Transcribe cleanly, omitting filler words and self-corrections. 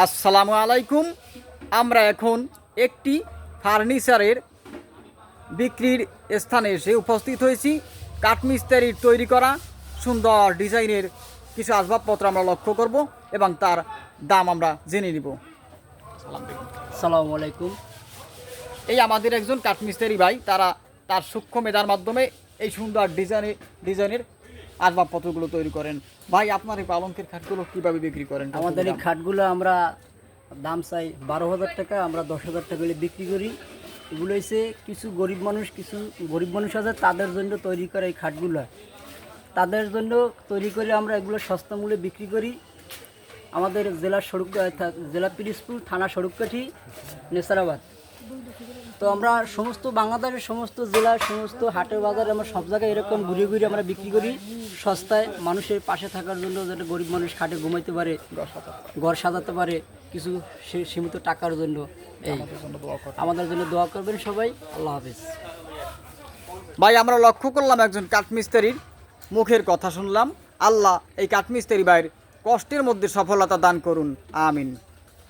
আসসালামু আলাইকুম। আমরা এখন একটি ফার্নিচারের বিক্রির স্থানে এসে উপস্থিত হয়েছি। কাঠমিস্ত্রির তৈরি করা সুন্দর ডিজাইনের কিছু আসবাবপত্র আমরা লক্ষ্য করব এবং তার দাম আমরা জেনে নিব। আসসালামু আলাইকুম। এই আমাদের একজন কাঠমিস্ত্রি ভাই, তার সূক্ষ্ম মেধার মাধ্যমে এই সুন্দর ডিজাইনের আসবাবপত্রগুলো তৈরি করেন। ভাই, আপনার এই পালঙ্কের খাটগুলো কীভাবে বিক্রি করেন? আমাদের এই খাটগুলো আমরা দাম চাই 12,000 টাকা, আমরা 10,000 টাকা হলে বিক্রি করি। এগুলো হচ্ছে কিছু গরিব মানুষ আছে, তাদের জন্য তৈরি করা এই খাটগুলো। তাদের জন্য তৈরি করে আমরা এগুলো সস্তা মূল্যে বিক্রি করি। আমাদের জেলা পিরিজপুর, থানা সড়ককাঠি, নেসারাবাদ। তো আমরা সমস্ত বাংলাদেশের সমস্ত জেলার সমস্ত হাটে বাজারে আমরা সব জায়গায় এরকম ঘুরে ঘুরে আমরা বিক্রি করি সস্তায়, মানুষের পাশে থাকার জন্য, যাতে গরিব মানুষ খাটে ঘুমাইতে পারে, ঘর সাজাতে পারে কিছু সীমিত টাকার জন্য। এই আমাদের জন্য দোয়া করবেন সবাই। আল্লাহ হাফেজ। ভাই, আমরা লক্ষ্য করলাম একজন কাঠমিস্ত্রির মুখের কথা শুনলাম। আল্লাহ এই কাঠমিস্ত্রি ভাইয়ের কষ্টের মধ্যে সফলতা দান করুন, আমিন।